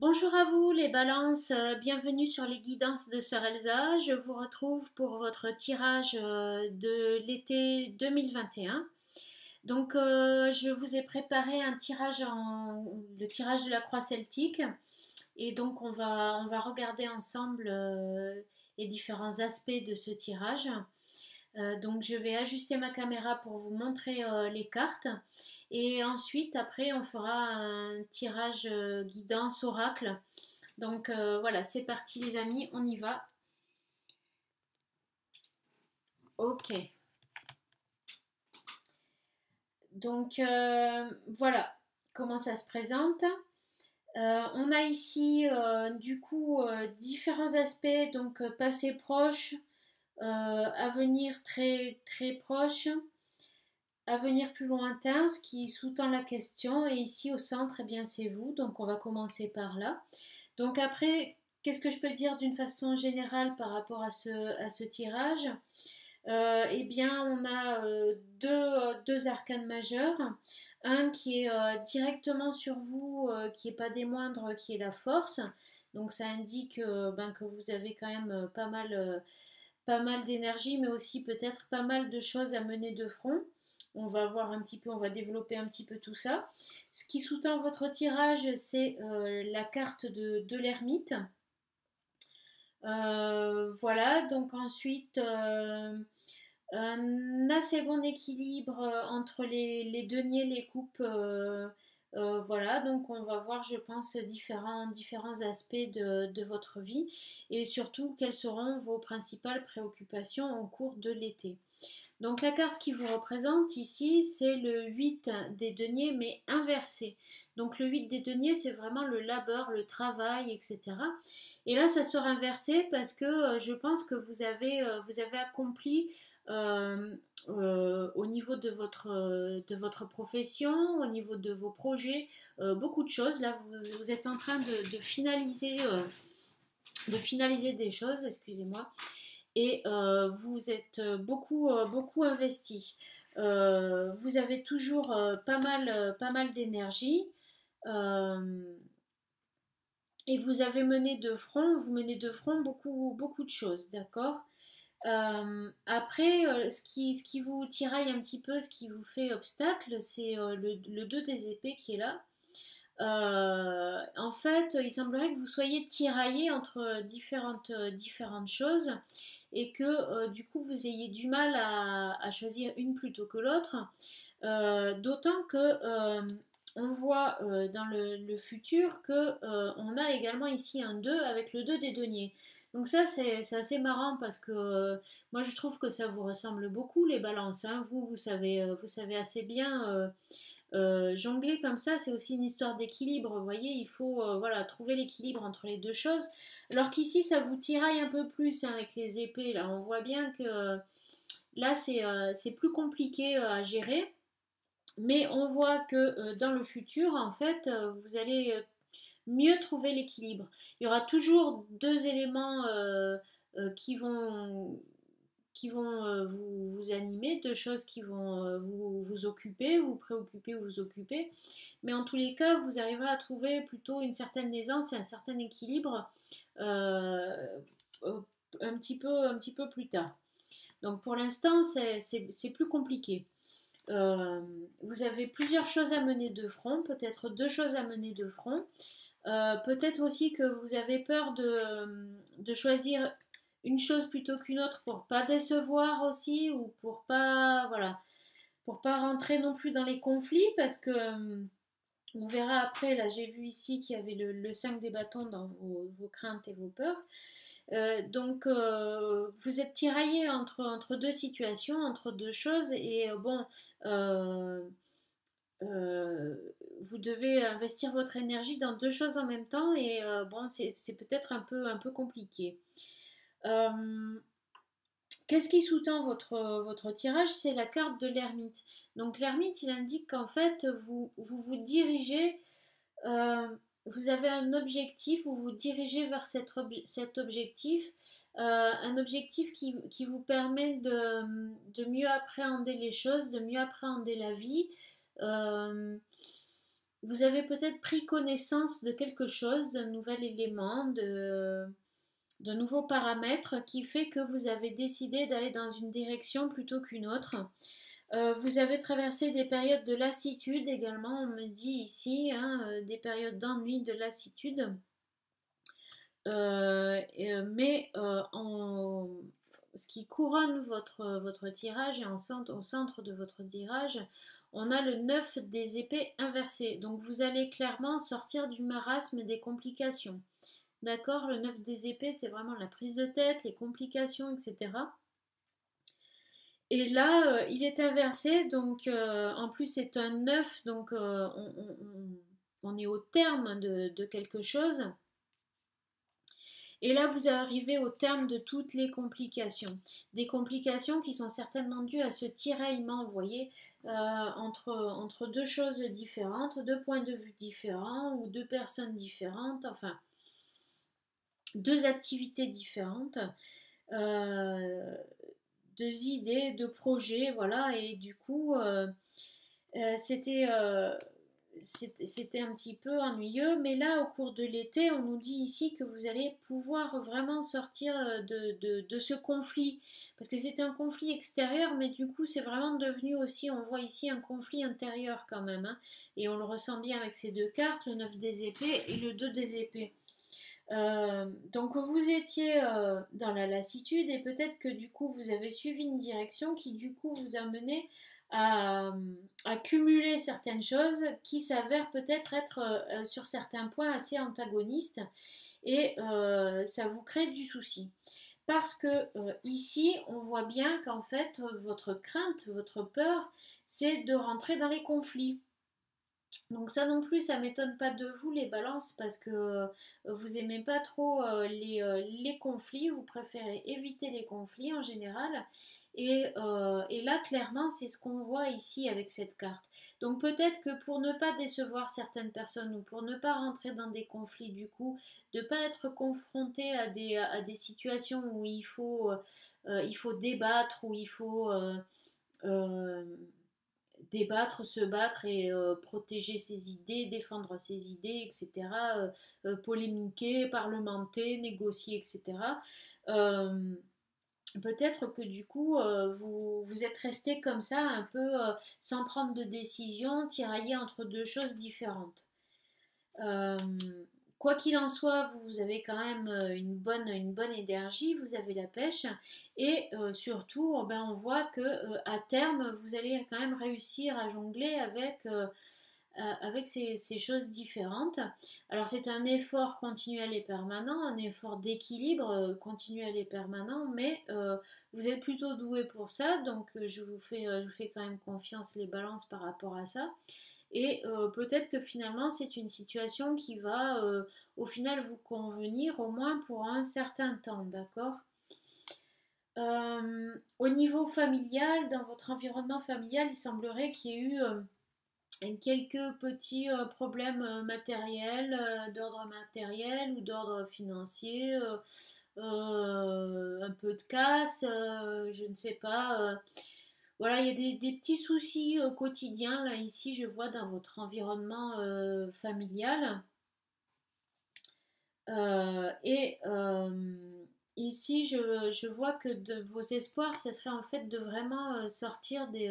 Bonjour à vous les balances, bienvenue sur les guidances de Sœur Elsa. Je vous retrouve pour votre tirage de l'été 2021. Donc je vous ai préparé le tirage de la croix celtique et donc on va regarder ensemble les différents aspects de ce tirage. Donc je vais ajuster ma caméra pour vous montrer les cartes et ensuite après on fera un tirage guidance oracle. Donc voilà, c'est parti les amis, on y va. Ok, donc voilà comment ça se présente. On a ici du coup différents aspects, donc passé proche, avenir très très proche, avenir plus lointain, ce qui sous-tend la question. Et ici au centre, eh bien c'est vous, donc on va commencer par là. Donc après, qu'est-ce que je peux dire d'une façon générale par rapport à ce tirage? Eh bien, on a deux arcanes majeurs. Un qui est directement sur vous, qui n'est pas des moindres, qui est la force. Donc ça indique que vous avez quand même pas mal d'énergie, mais aussi peut-être pas mal de choses à mener de front. On va voir un petit peu, on va développer un petit peu tout ça. Ce qui sous-tend votre tirage, c'est la carte de l'ermite. Voilà, donc ensuite, un assez bon équilibre entre les deniers, les coupes. Voilà, donc on va voir, je pense, différents aspects de votre vie et surtout quelles seront vos principales préoccupations au cours de l'été. Donc la carte qui vous représente ici, c'est le 8 des deniers, mais inversé. Donc le 8 des deniers, c'est vraiment le labeur, le travail, etc. Et là, ça sera inversé parce que je pense que vous avez accompli euh, au niveau de votre profession, au niveau de vos projets, beaucoup de choses. Là, vous êtes en train de finaliser des choses, excusez-moi, et vous êtes beaucoup investi. Vous avez toujours pas mal d'énergie. Euh, et vous menez de front beaucoup de choses, d'accord. Après, ce qui vous tiraille un petit peu, ce qui vous fait obstacle, c'est le 2 des épées qui est là. En fait, il semblerait que vous soyez tiraillé entre différentes choses et que du coup vous ayez du mal à choisir une plutôt que l'autre. D'autant que on voit dans le futur que on a également ici un 2 avec le 2 des deniers. Donc ça c'est assez marrant parce que moi je trouve que ça vous ressemble beaucoup les balances, hein. Vous savez assez bien jongler comme ça, c'est aussi une histoire d'équilibre. Vous voyez, il faut voilà, trouver l'équilibre entre les deux choses. Alors qu'ici, ça vous tiraille un peu plus hein, avec les épées. Là, on voit bien que là, c'est plus compliqué à gérer. Mais on voit que dans le futur, en fait, vous allez mieux trouver l'équilibre. Il y aura toujours deux éléments qui vont vous animer, deux choses qui vont vous occuper, vous préoccuper ou vous occuper. Mais en tous les cas, vous arriverez à trouver plutôt une certaine aisance et un certain équilibre euh, euh, un petit peu plus tard. Donc pour l'instant, c'est plus compliqué. Vous avez plusieurs choses à mener de front, peut-être deux choses à mener de front. Peut-être aussi que vous avez peur de choisir une chose plutôt qu'une autre pour pas décevoir aussi ou pour pas voilà pour pas rentrer non plus dans les conflits parce que on verra après là j'ai vu ici qu'il y avait le 5 des bâtons dans vos craintes et vos peurs. Donc vous êtes tiraillé entre deux situations, entre deux choses et bon euh, euh, vous devez investir votre énergie dans deux choses en même temps et bon, c'est peut-être un peu compliqué. Euh, Qu'est-ce qui sous-tend votre tirage? C'est la carte de l'ermite. Donc l'ermite, il indique qu'en fait, vous dirigez, euh, vous avez un objectif, vous vous dirigez vers cet objectif, un objectif qui vous permet de mieux appréhender les choses, de mieux appréhender la vie. Euh, vous avez peut-être pris connaissance de quelque chose, d'un nouvel élément, de nouveaux paramètres qui fait que vous avez décidé d'aller dans une direction plutôt qu'une autre. Vous avez traversé des périodes de lassitude également, on me dit ici, hein, des périodes d'ennui, de lassitude. Mais ce qui couronne votre tirage et au centre de votre tirage, on a le 9 des épées inversé. Donc vous allez clairement sortir du marasme des complications. D'accord? Le 9 des épées, c'est vraiment la prise de tête, les complications, etc. Et là, il est inversé, donc en plus c'est un 9, donc on est au terme de quelque chose. Et là, vous arrivez au terme de toutes les complications. Des complications qui sont certainement dues à ce tiraillement, vous voyez, entre deux choses différentes, deux points de vue différents ou deux personnes différentes, enfin, deux activités différentes, euh, deux idées, deux projets, voilà. Et du coup, c'était c'était un petit peu ennuyeux, mais là, au cours de l'été, on nous dit ici que vous allez pouvoir vraiment sortir de ce conflit, parce que c'est un conflit extérieur, mais du coup, c'est vraiment devenu aussi, on voit ici un conflit intérieur quand même, hein, et on le ressent bien avec ces deux cartes, le 9 des épées et le 2 des épées. Donc vous étiez dans la lassitude et peut-être que du coup vous avez suivi une direction qui du coup vous a mené à cumuler certaines choses qui s'avèrent peut-être être, sur certains points assez antagonistes et ça vous crée du souci. Parce que ici on voit bien qu'en fait votre crainte, votre peur, c'est de rentrer dans les conflits. Donc ça non plus, ça m'étonne pas de vous les balances parce que vous aimez pas trop les conflits, vous préférez éviter les conflits en général. Et là, clairement, c'est ce qu'on voit ici avec cette carte. Donc peut-être que pour ne pas décevoir certaines personnes ou pour ne pas rentrer dans des conflits du coup, de ne pas être confronté à des situations où il faut débattre, où il faut euh, débattre, se battre et protéger ses idées, défendre ses idées, etc., polémiquer, parlementer, négocier, etc. Euh, Peut-être que du coup, vous êtes resté comme ça, un peu sans prendre de décision, tiraillé entre deux choses différentes. Euh, Quoi qu'il en soit, vous avez quand même une bonne énergie, vous avez la pêche et surtout, ben, on voit que à terme, vous allez quand même réussir à jongler avec ces choses différentes. Alors c'est un effort continuel et permanent, un effort d'équilibre continuel et permanent, mais vous êtes plutôt doué pour ça, donc je vous fais quand même confiance les balances par rapport à ça. Et peut-être que finalement c'est une situation qui va au final vous convenir au moins pour un certain temps, d'accord? Au niveau familial, dans votre environnement familial, il semblerait qu'il y ait eu quelques petits problèmes matériels, d'ordre matériel ou d'ordre financier, un peu de casse, je ne sais pas. Voilà, il y a des petits soucis quotidiens, là, ici, je vois dans votre environnement familial. Et ici, je vois que de vos espoirs, ce serait en fait de vraiment sortir des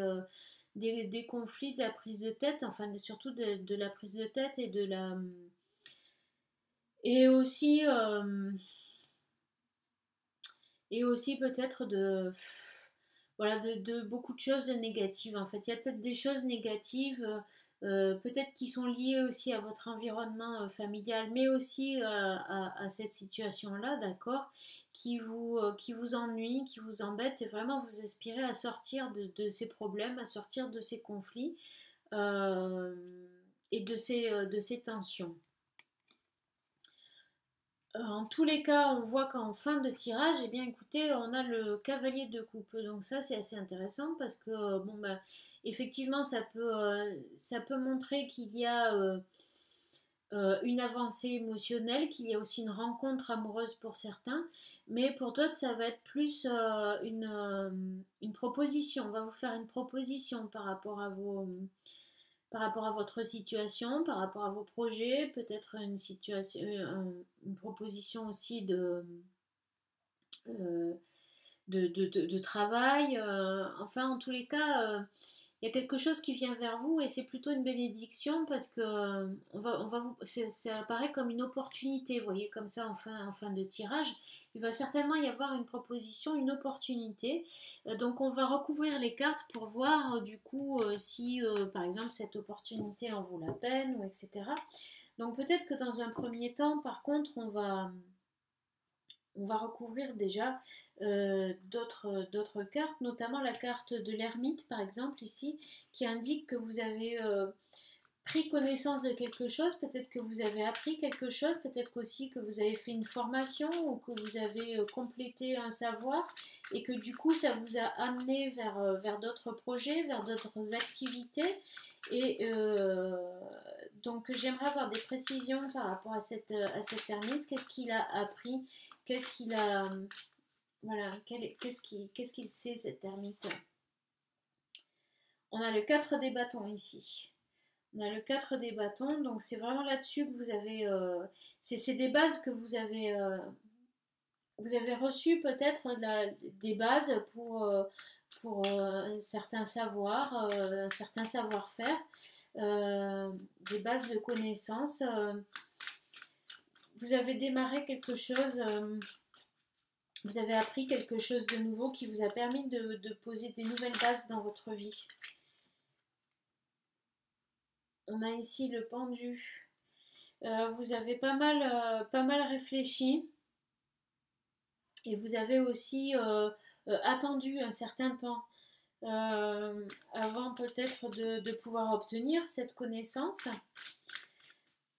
conflits, de la prise de tête, enfin surtout de la prise de tête et de la et aussi et aussi peut-être de voilà de beaucoup de choses négatives en fait. Il y a peut-être des choses négatives peut-être qui sont liées aussi à votre environnement familial, mais aussi à cette situation-là, d'accord, qui vous ennuie, qui vous embête, et vraiment vous aspirez à sortir de ces problèmes, à sortir de ces conflits euh, et de ces tensions. En tous les cas, on voit qu'en fin de tirage, eh bien, écoutez, on a le cavalier de coupe. Donc ça, c'est assez intéressant parce que, bon, bah, effectivement, ça peut montrer qu'il y a une avancée émotionnelle, qu'il y a aussi une rencontre amoureuse pour certains, mais pour d'autres, ça va être plus une proposition. On va vous faire une proposition par rapport à par rapport à votre situation, par rapport à vos projets, peut-être une situation, une proposition aussi euh, de travail. Enfin, en tous les cas, il y a quelque chose qui vient vers vous et c'est plutôt une bénédiction parce que on va vous, ça apparaît comme une opportunité, vous voyez, comme ça en fin de tirage. Il va certainement y avoir une proposition, une opportunité. Donc on va recouvrir les cartes pour voir du coup si par exemple cette opportunité en vaut la peine ou etc. Donc peut-être que dans un premier temps, par contre, on va recouvrir déjà d'autres cartes, notamment la carte de l'ermite par exemple ici, qui indique que vous avez pris connaissance de quelque chose, peut-être que vous avez appris quelque chose, peut-être aussi que vous avez fait une formation ou que vous avez complété un savoir et que du coup ça vous a amené vers d'autres projets, vers d'autres activités. Et donc j'aimerais avoir des précisions par rapport à cette ermite. Qu'est-ce qu'il a appris? Qu'est-ce qu'il a... Voilà, qu'est-ce qu'il sait cet ermite? On a le 4 des bâtons ici. On a le 4 des bâtons, donc c'est vraiment là-dessus que vous avez... c'est des bases que vous avez reçues peut-être des bases pour un certain savoir, un certain savoir-faire, des bases de connaissances. Vous avez démarré quelque chose, vous avez appris quelque chose de nouveau qui vous a permis de poser des nouvelles bases dans votre vie. On a ici le pendu. Vous avez pas mal réfléchi et vous avez aussi attendu un certain temps avant peut-être de pouvoir obtenir cette connaissance.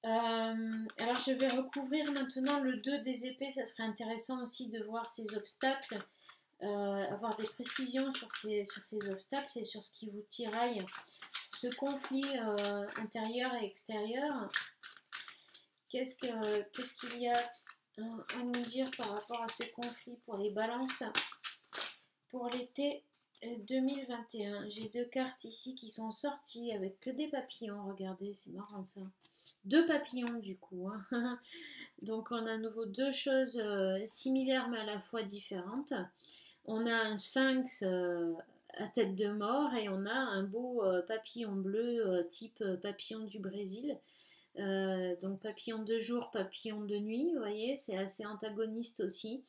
Alors je vais recouvrir maintenant le 2 des épées, ça serait intéressant aussi de voir ces obstacles, avoir des précisions sur ces obstacles et sur ce qui vous tiraille, ce conflit intérieur et extérieur. Qu'est-ce qu'il y a à nous dire par rapport à ce conflit pour les balances pour l'été 2021? J'ai deux cartes ici qui sont sorties avec que des papillons, regardez, c'est marrant ça. Deux papillons du coup, hein. Donc on a à nouveau deux choses similaires mais à la fois différentes. On a un sphinx à tête de mort et on a un beau papillon bleu type papillon du Brésil. Donc papillon de jour, papillon de nuit, vous voyez, c'est assez antagoniste aussi.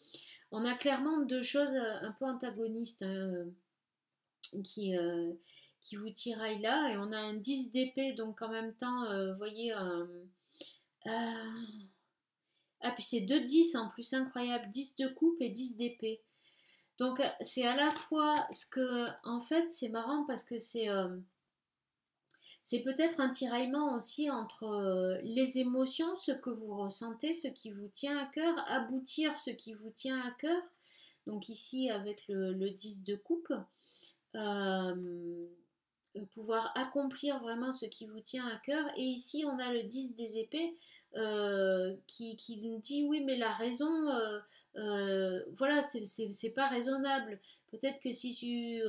On a clairement deux choses un peu antagonistes hein, qui vous tiraillent là. Et on a un 10 d'épée, donc en même temps, vous voyez, ah puis c'est deux 10 en plus, incroyable, 10 de coupe et 10 d'épée. Donc c'est à la fois ce que, en fait, c'est marrant parce que c'est peut-être un tiraillement aussi entre les émotions, ce que vous ressentez, ce qui vous tient à cœur, aboutir ce qui vous tient à cœur. Donc ici avec le 10 de coupe, euh, pouvoir accomplir vraiment ce qui vous tient à cœur. Et ici on a le 10 des épées qui nous dit oui mais la raison, voilà, c'est pas raisonnable. Peut-être que si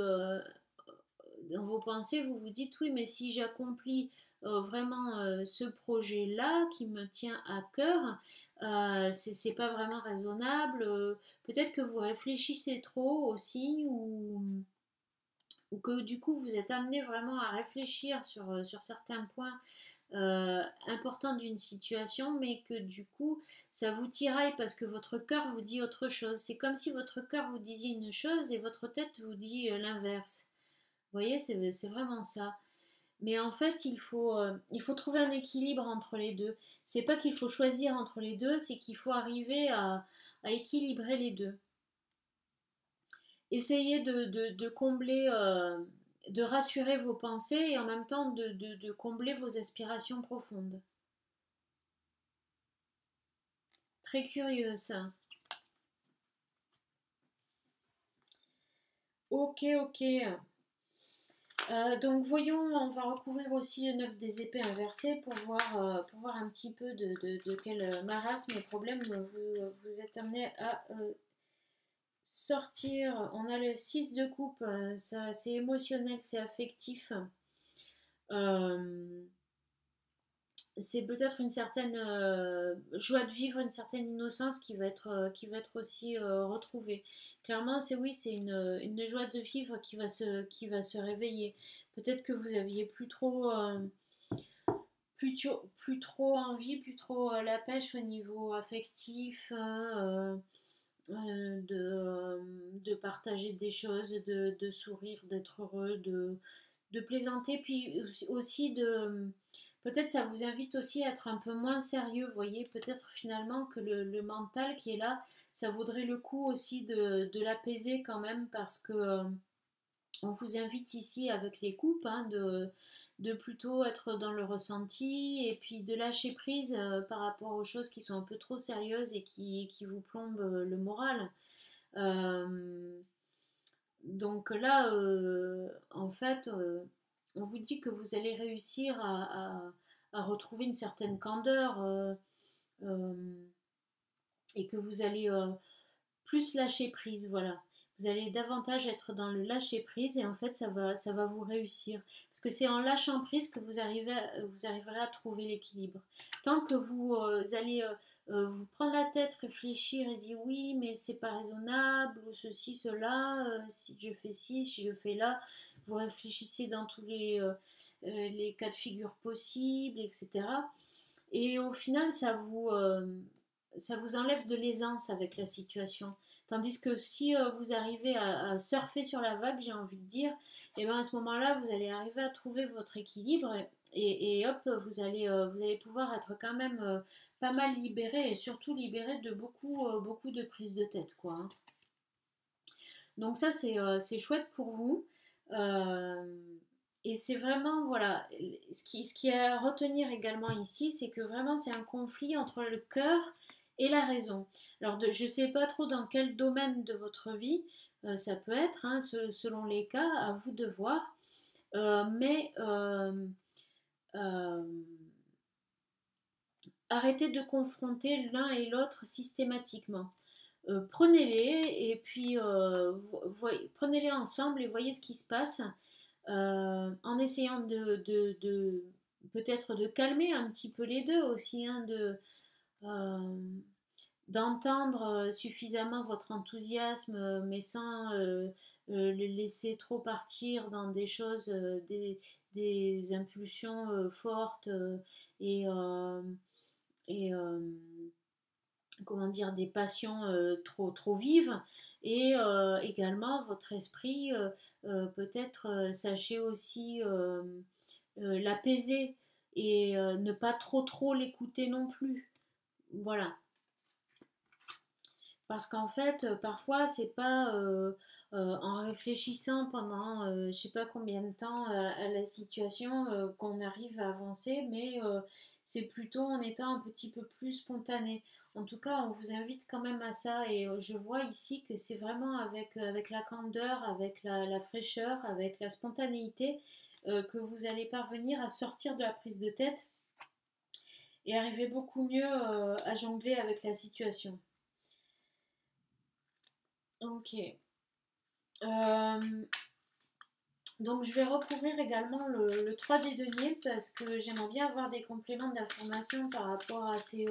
dans vos pensées, vous vous dites oui, mais si j'accomplis vraiment ce projet-là qui me tient à cœur, c'est pas vraiment raisonnable. Peut-être que vous réfléchissez trop aussi, ou que du coup vous êtes amené vraiment à réfléchir sur certains points importants d'une situation, mais que du coup ça vous tiraille parce que votre cœur vous dit autre chose. C'est comme si votre cœur vous disait une chose et votre tête vous dit l'inverse. Vous voyez, c'est vraiment ça. Mais en fait, il faut trouver un équilibre entre les deux. C'est pas qu'il faut choisir entre les deux, c'est qu'il faut arriver à équilibrer les deux. Essayez de combler, de rassurer vos pensées et en même temps de combler vos aspirations profondes. Très curieux ça. Ok, ok. Donc voyons, on va recouvrir aussi le 9 des épées inversées pour voir un petit peu de quel marasme et problème vous êtes amené à sortir. On a le 6 de coupe, c'est émotionnel, c'est affectif. Euh, c'est peut-être une certaine joie de vivre, une certaine innocence qui va être aussi retrouvée. Clairement, c'est oui, c'est une joie de vivre qui va se réveiller. Peut-être que vous aviez plus trop envie, plus trop la pêche au niveau affectif, hein, de partager des choses, de sourire, d'être heureux, de plaisanter, puis aussi peut-être ça vous invite aussi à être un peu moins sérieux, vous voyez, peut-être finalement que le mental qui est là, ça vaudrait le coup aussi de l'apaiser quand même parce que on vous invite ici avec les coupes hein, de plutôt être dans le ressenti et puis de lâcher prise par rapport aux choses qui sont un peu trop sérieuses et qui vous plombent le moral. Euh, donc là, en fait, on vous dit que vous allez réussir à retrouver une certaine candeur euh, et que vous allez plus lâcher prise, voilà. Vous allez davantage être dans le lâcher prise et en fait ça va vous réussir. Parce que c'est en lâchant prise que vous arriverez à trouver l'équilibre. Tant que vous allez vous prendre la tête, réfléchir et dire oui mais c'est pas raisonnable, ou ceci, cela, si je fais ci, si je fais là, vous réfléchissez dans tous les cas de figure possibles, etc. Et au final, ça vous enlève de l'aisance avec la situation. Tandis que si vous arrivez à surfer sur la vague, j'ai envie de dire, et bien à ce moment-là, vous allez arriver à trouver votre équilibre et hop, vous allez pouvoir être quand même pas mal libéré et surtout libéré de beaucoup de prises de tête, quoi, hein. Donc ça, c'est chouette pour vous. Euh, et c'est vraiment, voilà, ce qui est à retenir également ici, c'est que vraiment c'est un conflit entre le cœur et la raison. Alors je ne sais pas trop dans quel domaine de votre vie ça peut être, hein, selon les cas, à vous de voir. Mais euh, arrêtez de confronter l'un et l'autre systématiquement. Prenez-les et puis prenez-les ensemble et voyez ce qui se passe en essayant peut-être de calmer un petit peu les deux aussi, hein, euh, d'entendre suffisamment votre enthousiasme, mais sans le laisser trop partir dans des choses, des impulsions fortes et, euh, et comment dire, des passions trop vives et également votre esprit peut-être sachez aussi l'apaiser et ne pas trop l'écouter non plus, voilà, parce qu'en fait parfois c'est pas en réfléchissant pendant je sais pas combien de temps à la situation qu'on arrive à avancer, mais c'est plutôt en étant un petit peu plus spontané. En tout cas, on vous invite quand même à ça et je vois ici que c'est vraiment avec la candeur, avec la fraîcheur, avec la spontanéité que vous allez parvenir à sortir de la prise de tête et arriver beaucoup mieux à jongler avec la situation. Ok. Euh, Donc je vais recouvrir également le 3 des deniers parce que j'aimerais bien avoir des compléments d'information par rapport à ces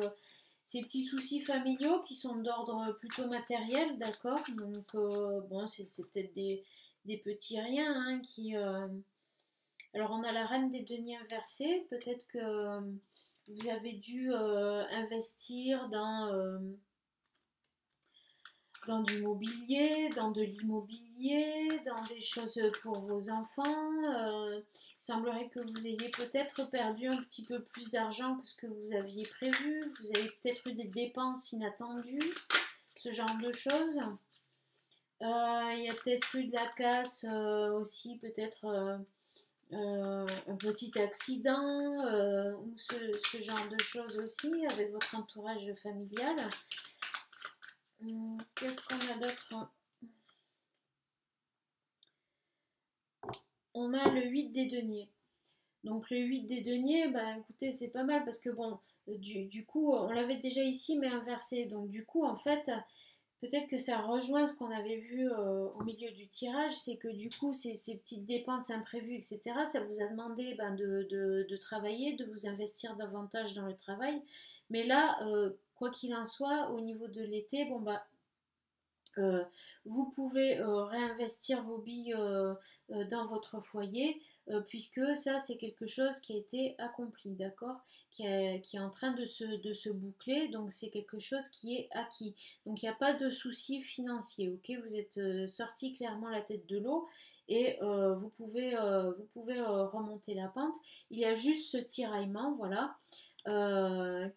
petits soucis familiaux qui sont d'ordre plutôt matériel, d'accord. Donc bon, c'est peut-être des petits riens hein, Alors on a la reine des deniers inversée, peut-être que vous avez dû investir dans du mobilier, dans de l'immobilier, dans des choses pour vos enfants. Il semblerait que vous ayez peut-être perdu un petit peu plus d'argent que ce que vous aviez prévu. Vous avez peut-être eu des dépenses inattendues, ce genre de choses. Il y a peut-être eu de la casse aussi, peut-être un petit accident ou ce genre de choses aussi avec votre entourage familial. Qu'est-ce qu'on a d'autre? On a le 8 des deniers. Donc le 8 des deniers, bah écoutez, c'est pas mal parce que bon, du coup, on l'avait déjà ici mais inversé. Donc du coup, en fait, peut-être que ça rejoint ce qu'on avait vu au milieu du tirage, c'est que du coup, ces petites dépenses imprévues, etc., ça vous a demandé ben, de travailler, de vous investir davantage dans le travail. Mais là, quoi qu'il en soit, au niveau de l'été, bon, bah, euh, vous pouvez réinvestir vos billes dans votre foyer, puisque ça, c'est quelque chose qui a été accompli, d'accord, qui est en train de se boucler, donc c'est quelque chose qui est acquis. Donc il n'y a pas de souci financier, ok, vous êtes sorti clairement la tête de l'eau et vous pouvez remonter la pente. Il y a juste ce tiraillement, voilà,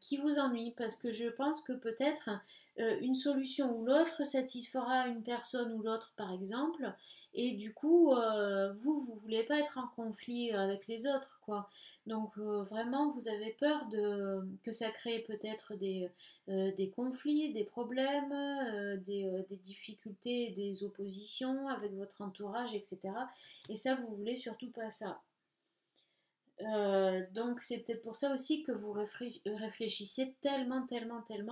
qui vous ennuie, parce que je pense que peut-être une solution ou l'autre satisfera une personne ou l'autre par exemple, et du coup vous voulez pas être en conflit avec les autres quoi. Donc vraiment vous avez peur que ça crée peut-être des conflits, des problèmes, des difficultés, des oppositions avec votre entourage, etc. Et ça vous voulez surtout pas ça. Donc c'est peut-être pour ça aussi que vous réfléchissez tellement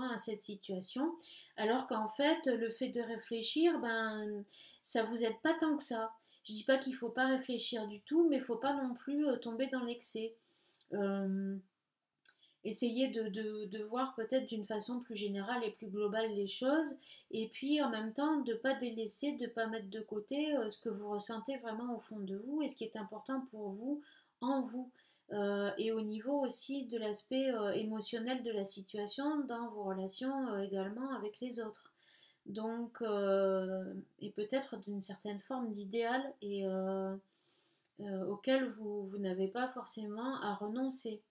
à cette situation, alors qu'en fait le fait de réfléchir, ben ça vous aide pas tant que ça. Je dis pas qu'il faut pas réfléchir du tout, mais il faut pas non plus tomber dans l'excès. Euh, Essayez de voir peut-être d'une façon plus générale et plus globale les choses, et puis en même temps de ne pas délaisser, de ne pas mettre de côté ce que vous ressentez vraiment au fond de vous et ce qui est important pour vous en vous. Et au niveau aussi de l'aspect émotionnel de la situation dans vos relations également avec les autres. Donc, et peut-être d'une certaine forme d'idéal et auquel vous n'avez pas forcément à renoncer.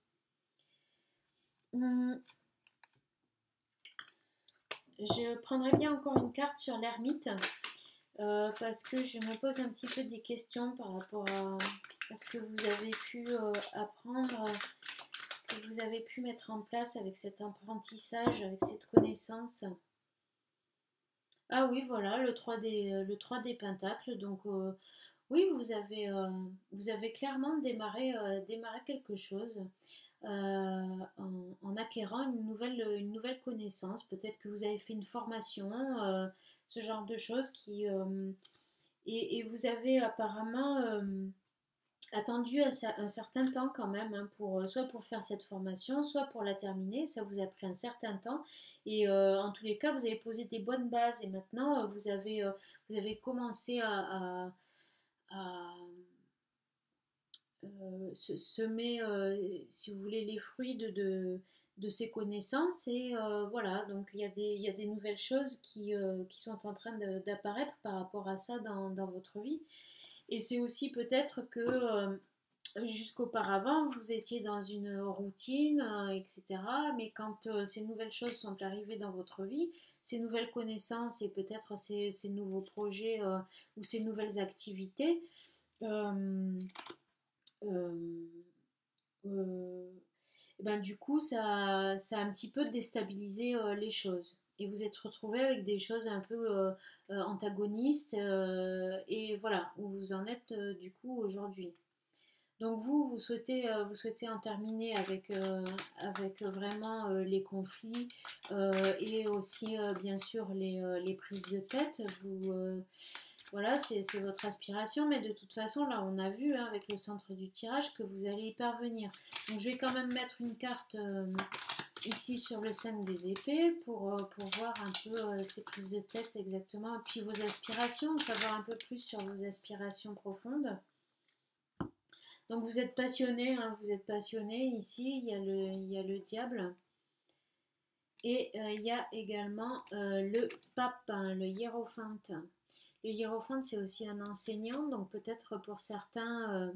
Hum, Je prendrais bien encore une carte sur l'ermite parce que je me pose un petit peu des questions par rapport à ce que vous avez pu apprendre, ce que vous avez pu mettre en place avec cet apprentissage, avec cette connaissance. Ah oui, voilà, le 3 des pentacles. Donc oui, vous avez clairement démarré quelque chose. En acquérant une nouvelle connaissance. Peut-être que vous avez fait une formation, ce genre de choses et vous avez apparemment attendu un certain temps quand même hein, soit pour faire cette formation, soit pour la terminer. Ça vous a pris un certain temps et en tous les cas, vous avez posé des bonnes bases et maintenant vous avez commencé à semer, si vous voulez, les fruits de ces connaissances. Et voilà, donc il y a des nouvelles choses qui sont en train d'apparaître par rapport à ça dans votre vie. Et c'est aussi peut-être que jusqu'auparavant, vous étiez dans une routine, etc. Mais quand ces nouvelles choses sont arrivées dans votre vie, ces nouvelles connaissances et peut-être ces nouveaux projets ou ces nouvelles activités, euh, euh, euh, ben, du coup, ça a un petit peu déstabilisé les choses. Et vous êtes retrouvé avec des choses un peu antagonistes. Et voilà, où vous en êtes du coup aujourd'hui. Donc vous souhaitez en terminer avec vraiment les conflits et aussi bien sûr les prises de tête. Voilà, c'est votre aspiration, mais de toute façon, là on a vu hein, avec le centre du tirage que vous allez y parvenir. Donc je vais quand même mettre une carte ici sur le 5 des épées pour voir un peu ces prises de tête exactement, et puis vos aspirations, savoir un peu plus sur vos aspirations profondes. Donc vous êtes passionné, hein, vous êtes passionné. Ici, il y a le diable. Et il y a également le pape, hein, le hiérophante. Le hiérophante, c'est aussi un enseignant, donc peut-être pour certains,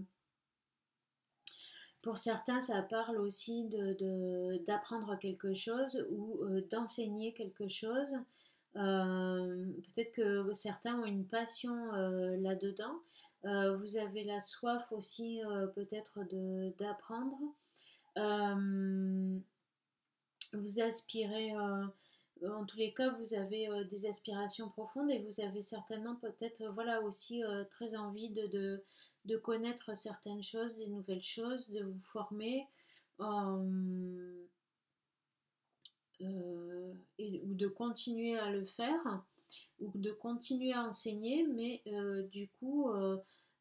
ça parle aussi d'apprendre quelque chose ou d'enseigner quelque chose. Peut-être que certains ont une passion là-dedans. Vous avez la soif aussi peut-être d'apprendre. Euh, Vous aspirez, en tous les cas, vous avez des aspirations profondes et vous avez certainement peut-être voilà aussi très envie de connaître certaines choses, des nouvelles choses, de vous former. euh, ou de continuer à le faire. ou de continuer à enseigner, mais du coup,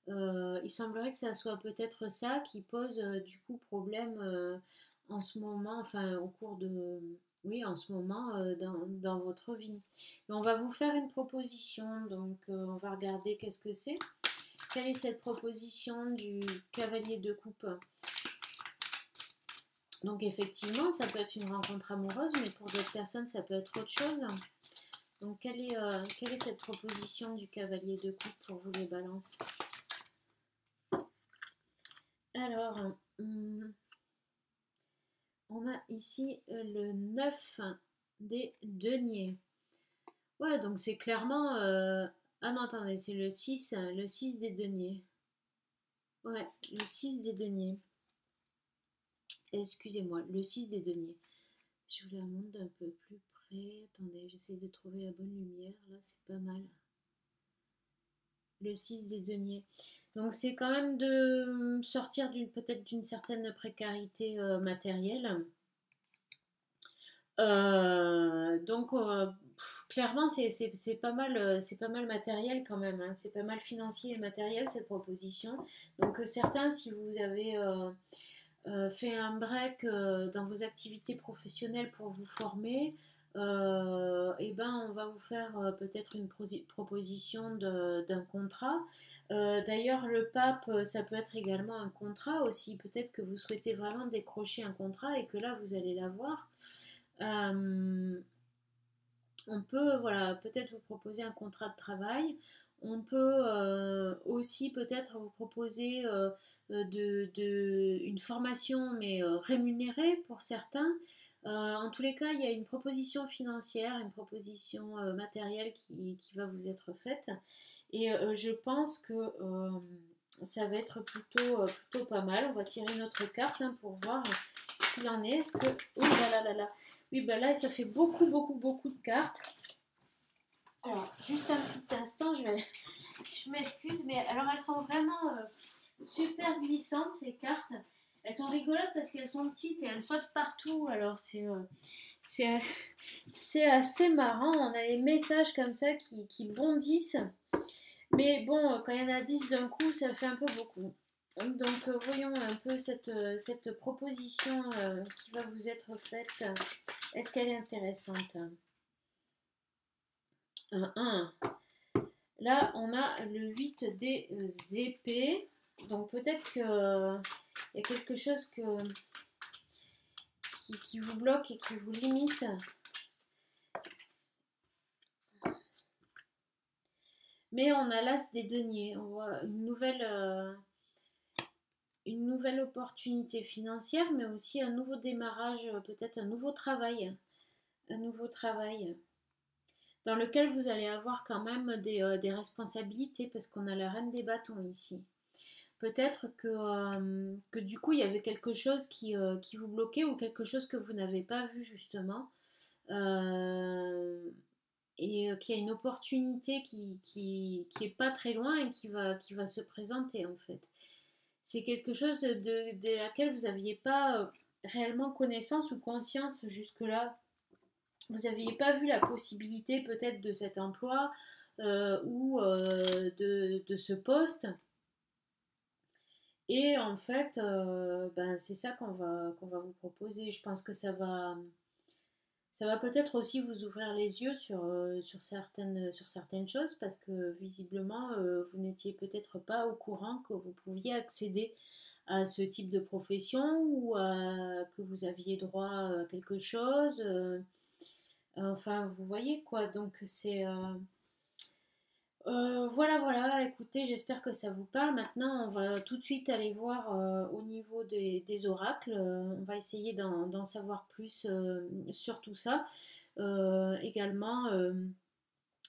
il semblerait que ça soit peut-être ça qui pose du coup problème en ce moment, enfin au cours de... Oui, en ce moment dans votre vie. Et on va vous faire une proposition, donc on va regarder qu'est-ce que c'est. Quelle est cette proposition du cavalier de coupe? Donc effectivement, ça peut être une rencontre amoureuse, mais pour d'autres personnes, ça peut être autre chose. Donc quelle est cette proposition du cavalier de coupe pour vous les balances? Alors, on a ici le 9 des deniers. Ouais, donc c'est clairement... Ah non, attendez, c'est le 6 des deniers. Ouais, le 6 des deniers. Excusez-moi, le 6 des deniers. Je vous la montre d'un peu plus près. Attendez, j'essaie de trouver la bonne lumière. Là, c'est pas mal. Le 6 des deniers. Donc, c'est quand même de sortir peut-être d'une certaine précarité matérielle. Clairement, c'est pas mal matériel quand même. Hein. C'est pas mal financier et matériel cette proposition. Donc, certains, si vous avez fait un break dans vos activités professionnelles pour vous former, et ben on va vous faire peut-être une proposition d'un contrat. D'ailleurs, le pape, ça peut être également un contrat aussi. Peut-être que vous souhaitez vraiment décrocher un contrat et que là, vous allez l'avoir. On peut voilà, peut-être vous proposer un contrat de travail. On peut aussi peut-être vous proposer une formation, mais rémunérée pour certains. En tous les cas, il y a une proposition financière, une proposition matérielle qui va vous être faite. Et je pense que ça va être plutôt pas mal. On va tirer notre carte hein, pour voir ce qu'il en est. Est-ce que... Oh là là là là. Oui, bah là, ça fait beaucoup de cartes. Alors, juste un petit instant, je m'excuse, mais alors elles sont vraiment super glissantes, ces cartes. Elles sont rigolotes parce qu'elles sont petites et elles sautent partout. Alors, c'est assez marrant. On a les messages comme ça qui bondissent. Mais bon, quand il y en a 10 d'un coup, ça fait un peu beaucoup. Donc, voyons un peu cette proposition qui va vous être faite. Est-ce qu'elle est intéressante? 1. Là, on a le 8 des épées. Donc, peut-être qu'il y a quelque chose qui vous bloque et qui vous limite. Mais on a l'as des deniers. On voit une nouvelle opportunité financière, mais aussi un nouveau démarrage, peut-être un nouveau travail. Un nouveau travail dans lequel vous allez avoir quand même des responsabilités parce qu'on a la reine des bâtons ici. Peut-être que du coup il y avait quelque chose qui vous bloquait ou quelque chose que vous n'avez pas vu justement. Et qu'il y a une opportunité qui est pas très loin et qui va se présenter en fait. C'est quelque chose de laquelle vous n'aviez pas réellement connaissance ou conscience jusque-là. Vous n'aviez pas vu la possibilité peut-être de cet emploi ou de ce poste. Et en fait, ben, c'est ça qu'on va vous proposer. Je pense que ça va peut-être aussi vous ouvrir les yeux sur certaines choses parce que visiblement, vous n'étiez peut-être pas au courant que vous pouviez accéder à ce type de profession ou que vous aviez droit à quelque chose. Enfin, vous voyez quoi, donc c'est... voilà, écoutez, j'espère que ça vous parle. Maintenant, on va tout de suite aller voir au niveau des oracles. On va essayer d'en savoir plus sur tout ça. Également,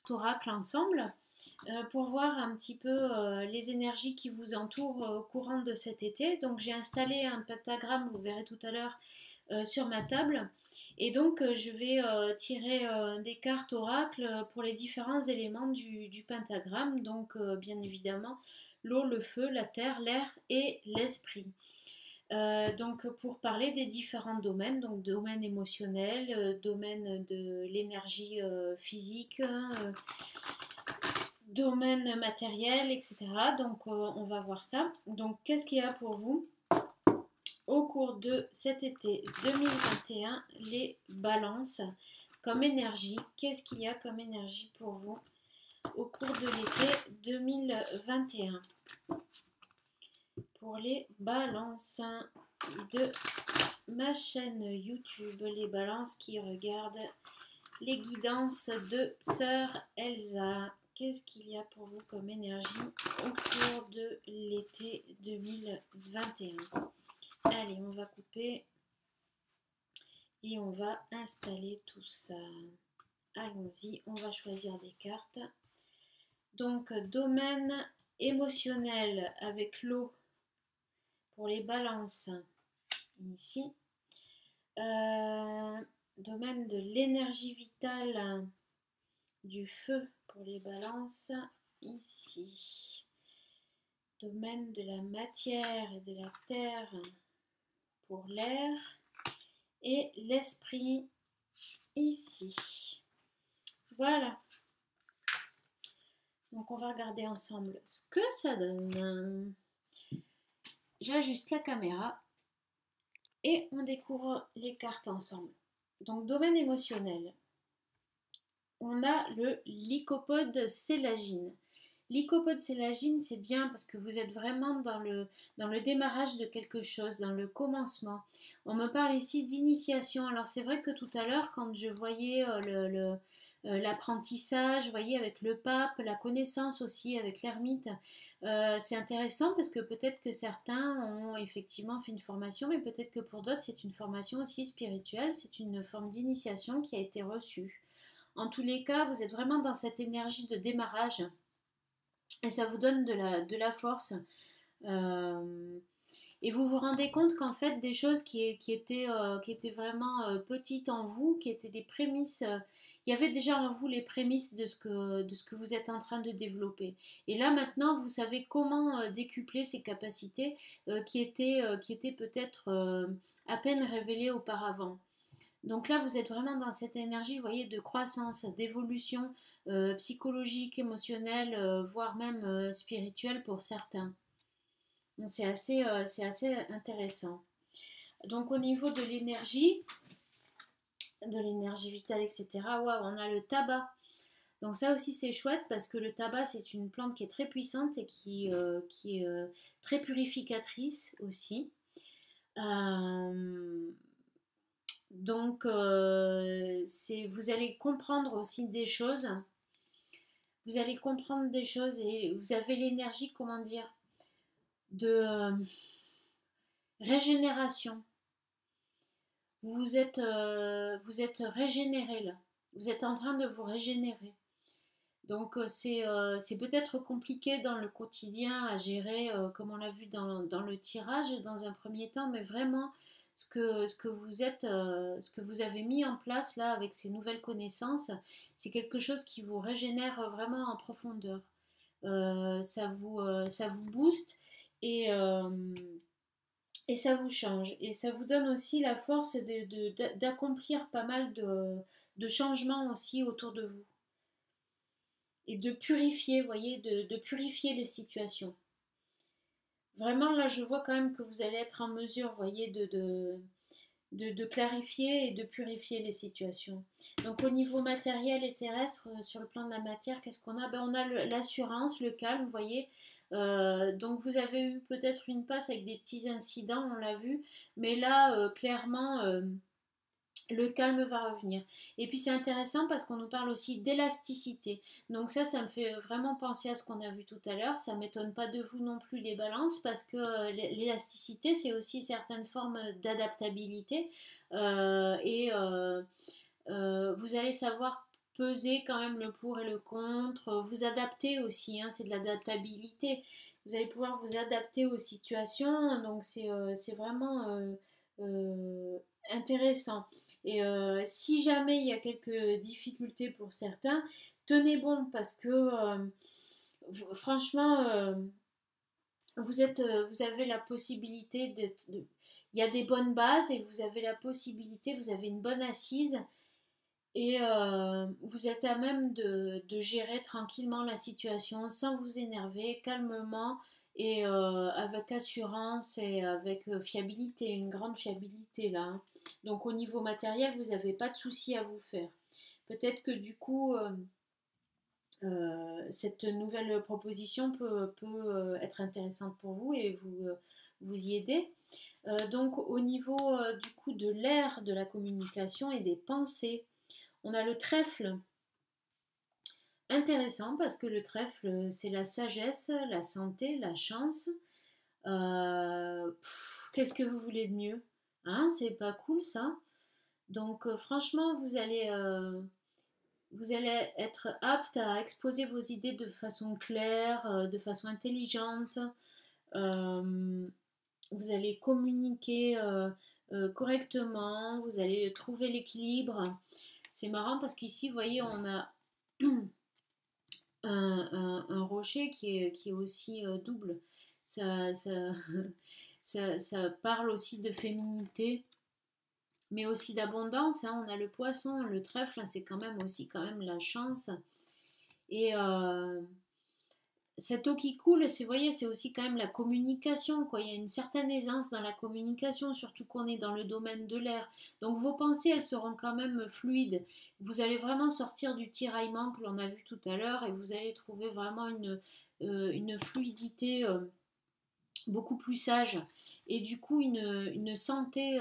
oracle ensemble pour voir un petit peu les énergies qui vous entourent au courant de cet été. Donc, j'ai installé un pentagramme, vous verrez tout à l'heure, sur ma table. Et donc, je vais tirer des cartes oracle pour les différents éléments du pentagramme. Donc, bien évidemment, l'eau, le feu, la terre, l'air et l'esprit. Donc pour parler des différents domaines, donc domaine émotionnel, domaine de l'énergie physique, domaine matériel, etc. Donc on va voir ça. Donc qu'est-ce qu'il y a pour vous au cours de cet été 2021, les balances comme énergie? Qu'est-ce qu'il y a comme énergie pour vous au cours de l'été 2021 pour les balances de ma chaîne YouTube, les balances qui regardent les guidances de Sœur Elsa? Qu'est-ce qu'il y a pour vous comme énergie au cours de l'été 2021? Allez, on va couper et on va installer tout ça. Allons-y, on va choisir des cartes. Donc, domaine émotionnel avec l'eau pour les balances, ici. Domaine de l'énergie vitale, du feu pour les balances, ici. Domaine de la matière et de la terre pour l'air. Et l'esprit, ici. Voilà. Donc on va regarder ensemble ce que ça donne. J'ajuste la caméra et on découvre les cartes ensemble. Donc domaine émotionnel. On a le lycopode sélagine. Lycopode sélagine, c'est bien parce que vous êtes vraiment dans le démarrage de quelque chose, dans le commencement. On me parle ici d'initiation. Alors c'est vrai que tout à l'heure, quand je voyais l'apprentissage, vous voyez, avec le pape, la connaissance aussi avec l'ermite, c'est intéressant parce que peut-être que certains ont effectivement fait une formation, mais peut-être que pour d'autres, c'est une formation aussi spirituelle, c'est une forme d'initiation qui a été reçue. En tous les cas, vous êtes vraiment dans cette énergie de démarrage et ça vous donne de la force. Et vous vous rendez compte qu'en fait, des choses qui étaient vraiment petites en vous, qui étaient des prémices, il y avait déjà en vous les prémices de ce que vous êtes en train de développer. Et là, maintenant, vous savez comment décupler ces capacités qui étaient peut-être à peine révélées auparavant. Donc là, vous êtes vraiment dans cette énergie, vous voyez, de croissance, d'évolution psychologique, émotionnelle, voire même spirituelle pour certains. C'est assez intéressant. Donc au niveau de l'énergie vitale, etc., wow, on a le tabac. Donc ça aussi c'est chouette parce que le tabac c'est une plante qui est très puissante et qui est très purificatrice aussi. Donc vous allez comprendre aussi des choses. Vous allez comprendre des choses et vous avez l'énergie, comment dire, de régénération. Vous êtes régénéré là. Vous êtes en train de vous régénérer. Donc c'est peut-être compliqué dans le quotidien à gérer, comme on l'a vu dans le tirage dans un premier temps, mais vraiment ce que vous avez mis en place là avec ces nouvelles connaissances, c'est quelque chose qui vous régénère vraiment en profondeur. Ça vous booste et ça vous change. Et ça vous donne aussi la force d'accomplir pas mal de changements aussi autour de vous. Et de purifier, vous voyez, de purifier les situations. Vraiment, là, je vois quand même que vous allez être en mesure, vous voyez, de clarifier et de purifier les situations. Donc, au niveau matériel et terrestre, sur le plan de la matière, qu'est-ce qu'on a? On a l'assurance, le calme, vous voyez. Donc, vous avez eu peut-être une passe avec des petits incidents, on l'a vu. Mais là, clairement... le calme va revenir. Et puis c'est intéressant parce qu'on nous parle aussi d'élasticité. Donc ça me fait vraiment penser à ce qu'on a vu tout à l'heure. Ça ne m'étonne pas de vous non plus les balances parce que l'élasticité c'est aussi certaines formes d'adaptabilité. Vous allez savoir peser quand même le pour et le contre. Vous adapter aussi, hein, c'est de l'adaptabilité. Vous allez pouvoir vous adapter aux situations. Donc c'est vraiment intéressant. Et si jamais il y a quelques difficultés pour certains, tenez bon parce que franchement, vous avez la possibilité il y a des bonnes bases et vous avez la possibilité, vous avez une bonne assise et vous êtes à même de gérer tranquillement la situation sans vous énerver, calmement et avec assurance et avec fiabilité, une grande fiabilité là, hein. Donc au niveau matériel, vous n'avez pas de souci à vous faire. Peut-être que du coup, cette nouvelle proposition peut être intéressante pour vous et vous y aider. Donc au niveau du coup de l'air, de la communication et des pensées, on a le trèfle. Intéressant parce que le trèfle, c'est la sagesse, la santé, la chance. Qu'est-ce que vous voulez de mieux? Hein, c'est pas cool ça? Donc franchement, vous allez être apte à exposer vos idées de façon claire, de façon intelligente. Euh, Vous allez communiquer correctement, vous allez trouver l'équilibre. C'est marrant parce qu'ici, vous voyez, on a un rocher qui est aussi double. Ça, ça, ça parle aussi de féminité, mais aussi d'abondance, hein. On a le poisson, le trèfle, hein, c'est quand même la chance. Et cette eau qui coule, vous voyez, c'est aussi quand même la communication, quoi. Il y a une certaine aisance dans la communication, surtout qu'on est dans le domaine de l'air. Donc vos pensées, elles seront quand même fluides. Vous allez vraiment sortir du tiraillement que l'on a vu tout à l'heure et vous allez trouver vraiment une fluidité beaucoup plus sage et du coup une santé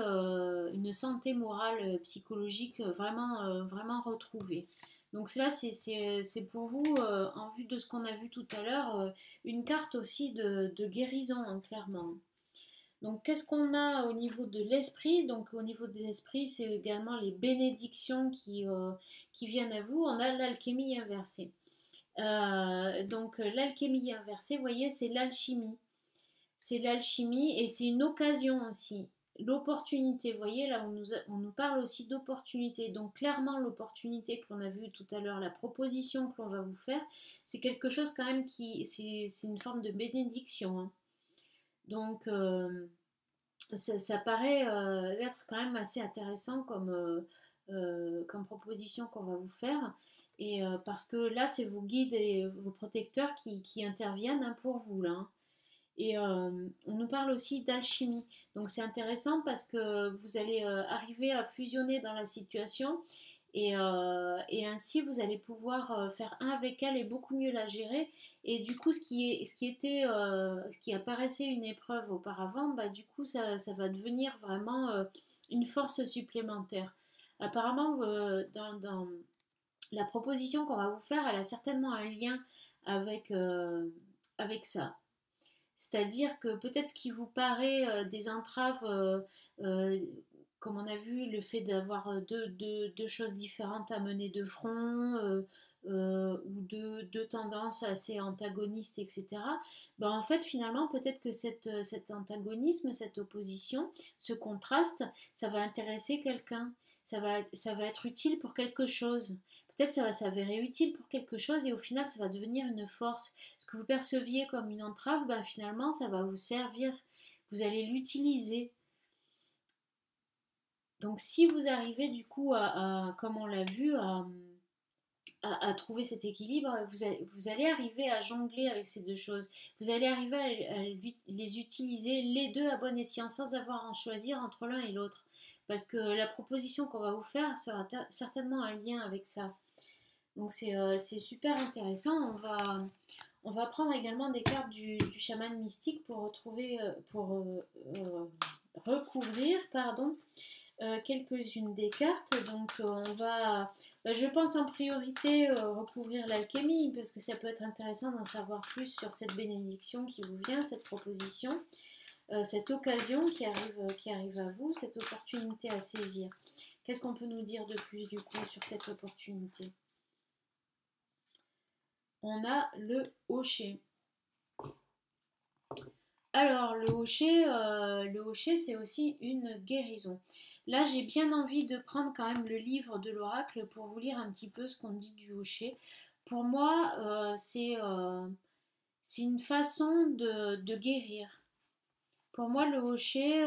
morale, psychologique vraiment retrouvée. Donc cela, c'est pour vous, en vue de ce qu'on a vu tout à l'heure, une carte aussi de guérison, hein, clairement. Donc qu'est-ce qu'on a au niveau de l'esprit? Donc au niveau de l'esprit, c'est également les bénédictions qui viennent à vous. On a l'alchimie inversée. Donc l'alchimie inversée, vous voyez, c'est l'alchimie. C'est l'alchimie et c'est une occasion aussi. L'opportunité, vous voyez, là on nous parle aussi d'opportunité. Donc clairement l'opportunité que l'on a vue tout à l'heure, la proposition que l'on va vous faire, c'est quelque chose quand même c'est une forme de bénédiction, hein. Donc ça paraît être quand même assez intéressant comme proposition qu'on va vous faire. Et parce que là, c'est vos guides et vos protecteurs qui interviennent, hein, pour vous là, hein. Et on nous parle aussi d'alchimie. Donc c'est intéressant parce que vous allez arriver à fusionner dans la situation et ainsi vous allez pouvoir faire un avec elle et beaucoup mieux la gérer. Et du coup, ce qui apparaissait une épreuve auparavant, bah, du coup, ça va devenir vraiment une force supplémentaire. Apparemment, dans la proposition qu'on va vous faire, elle a certainement un lien avec ça. C'est-à-dire que peut-être ce qui vous paraît des entraves, comme on a vu, le fait d'avoir deux choses différentes à mener de front, ou deux tendances assez antagonistes, etc. Ben, en fait, finalement, peut-être que cet antagonisme, cette opposition, ce contraste, ça va intéresser quelqu'un, ça va être utile pour quelque chose. Peut-être ça va s'avérer utile pour quelque chose et au final, ça va devenir une force. Ce que vous perceviez comme une entrave, ben finalement, ça va vous servir. Vous allez l'utiliser. Donc, si vous arrivez du coup comme on l'a vu, à trouver cet équilibre, vous allez arriver à jongler avec ces deux choses. Vous allez arriver à les utiliser les deux à bon escient sans avoir à en choisir entre l'un et l'autre. Parce que la proposition qu'on va vous faire sera certainement un lien avec ça. Donc c'est super intéressant. On va prendre également des cartes du chaman mystique pour recouvrir, pardon, quelques-unes des cartes. Donc je pense en priorité recouvrir l'alchimie parce que ça peut être intéressant d'en savoir plus sur cette bénédiction qui vous vient, cette proposition, cette occasion qui arrive à vous, cette opportunité à saisir. Qu'est-ce qu'on peut nous dire de plus du coup sur cette opportunité? On a le hocher. Alors, le hocher, c'est aussi une guérison. Là, j'ai bien envie de prendre quand même le livre de l'oracle pour vous lire un petit peu ce qu'on dit du hocher. Pour moi, c'est une façon de guérir. Pour moi, le hocher,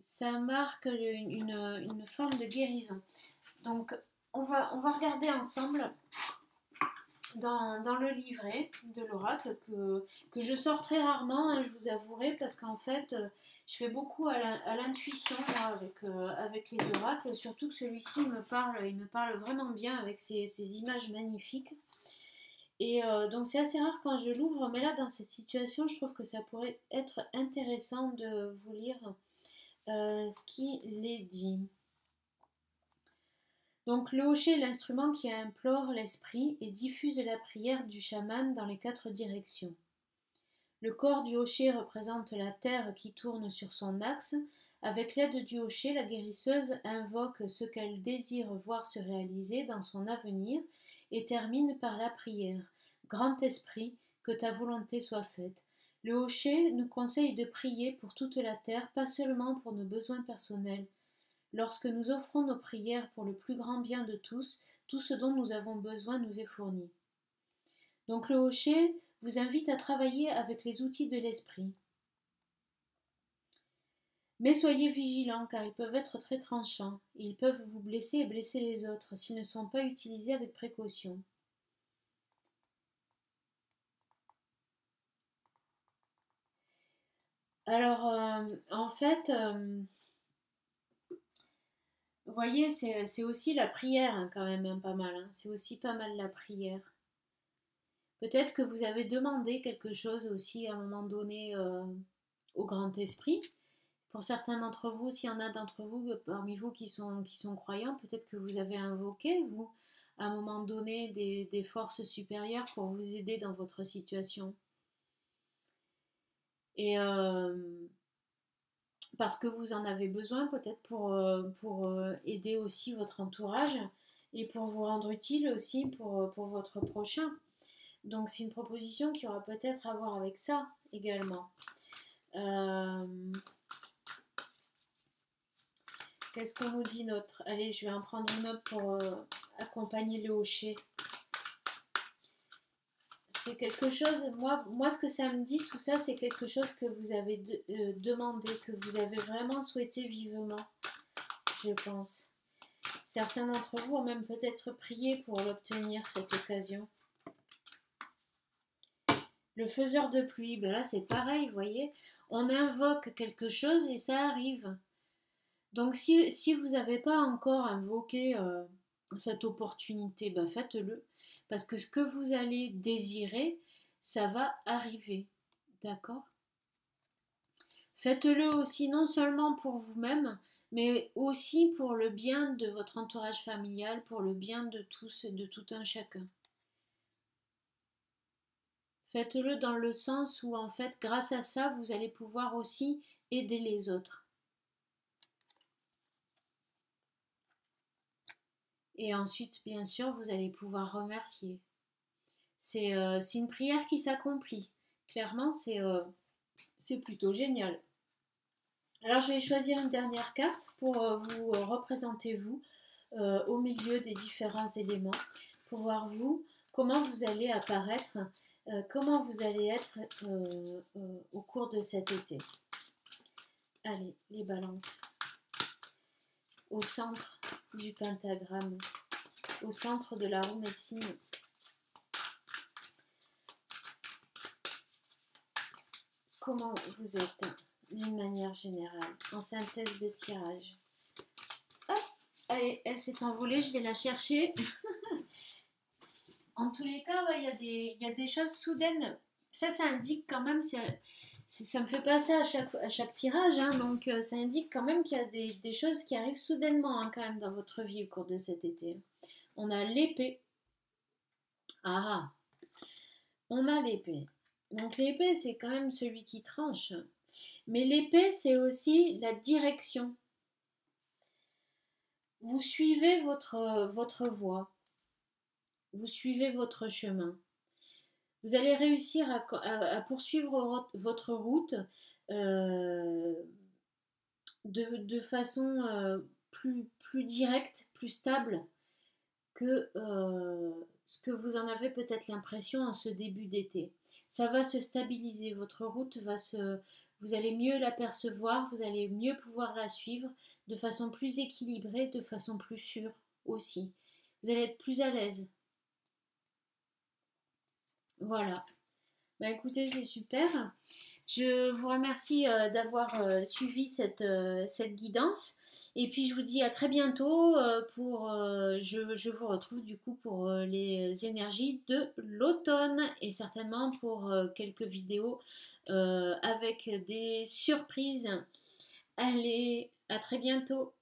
ça marque une forme de guérison. Donc, on va regarder ensemble dans le livret de l'oracle que je sors très rarement, hein, je vous avouerai, parce qu'en fait, je fais beaucoup à l'intuition avec les oracles, surtout que celui-ci il me parle vraiment bien avec ces images magnifiques. Et donc c'est assez rare quand je l'ouvre, mais là dans cette situation, je trouve que ça pourrait être intéressant de vous lire ce qu'il est dit. Donc le hocher est l'instrument qui implore l'esprit et diffuse la prière du chaman dans les 4 directions. Le corps du hocher représente la terre qui tourne sur son axe. Avec l'aide du hocher, la guérisseuse invoque ce qu'elle désire voir se réaliser dans son avenir et termine par la prière. Grand esprit, que ta volonté soit faite. Le hocher nous conseille de prier pour toute la terre, pas seulement pour nos besoins personnels. Lorsque nous offrons nos prières pour le plus grand bien de tous, tout ce dont nous avons besoin nous est fourni. Donc le hocher vous invite à travailler avec les outils de l'esprit. Mais soyez vigilants car ils peuvent être très tranchants. Ils peuvent vous blesser et blesser les autres s'ils ne sont pas utilisés avec précaution. Alors, en fait, vous voyez, c'est aussi la prière hein, quand même, hein, pas mal. Hein. C'est aussi pas mal la prière. Peut-être que vous avez demandé quelque chose aussi à un moment donné au Grand Esprit. Pour certains d'entre vous, s'il y en a d'entre vous parmi vous qui sont croyants, peut-être que vous avez invoqué, vous, à un moment donné, des forces supérieures pour vous aider dans votre situation. Et parce que vous en avez besoin, peut-être pour aider aussi votre entourage et pour vous rendre utile aussi pour votre prochain. Donc c'est une proposition qui aura peut-être à voir avec ça également. Qu'est-ce qu'on nous dit notre? Allez, je vais en prendre une autre pour accompagner le hocher. C'est quelque chose, moi ce que ça me dit, tout ça, c'est quelque chose que vous avez demandé, que vous avez vraiment souhaité vivement, je pense. Certains d'entre vous ont même peut-être prié pour l'obtenir, cette occasion. Le faiseur de pluie, ben là c'est pareil, vous voyez, on invoque quelque chose et ça arrive. Donc si vous n'avez pas encore invoqué cette opportunité, ben faites-le. Parce que ce que vous allez désirer, ça va arriver. D'accord? Faites-le aussi non seulement pour vous-même, mais aussi pour le bien de votre entourage familial, pour le bien de tous et de tout un chacun. Faites-le dans le sens où, en fait, grâce à ça, vous allez pouvoir aussi aider les autres. Et ensuite, bien sûr, vous allez pouvoir remercier. C'est une prière qui s'accomplit. Clairement, c'est plutôt génial. Alors, je vais choisir une dernière carte pour vous représenter, vous, au milieu des différents éléments, pour voir, vous, comment vous allez apparaître, comment vous allez être au cours de cet été. Allez, les balances. Au centre du pentagramme, au centre de la roue médecine. Comment vous êtes d'une manière générale, en synthèse de tirage. Hop, allez, elle s'est envolée, je vais la chercher. En tous les cas, ouais, il y a des choses soudaines. Ça indique quand même, ça me fait passer à chaque tirage, hein, donc ça indique quand même qu'il y a des choses qui arrivent soudainement hein, quand même dans votre vie au cours de cet été. On a l'épée. Ah, on a l'épée. Donc l'épée, c'est quand même celui qui tranche. Mais l'épée, c'est aussi la direction. Vous suivez votre voie. Vous suivez votre chemin. Vous allez réussir à poursuivre votre route de façon plus directe, plus stable que ce que vous en avez peut-être l'impression en ce début d'été. Ça va se stabiliser, votre route vous allez mieux l'apercevoir, vous allez mieux pouvoir la suivre de façon plus équilibrée, de façon plus sûre aussi. Vous allez être plus à l'aise. Voilà. Bah écoutez, c'est super. Je vous remercie d'avoir suivi cette guidance. Et puis je vous dis à très bientôt je vous retrouve du coup pour les énergies de l'automne et certainement pour quelques vidéos avec des surprises. Allez, à très bientôt.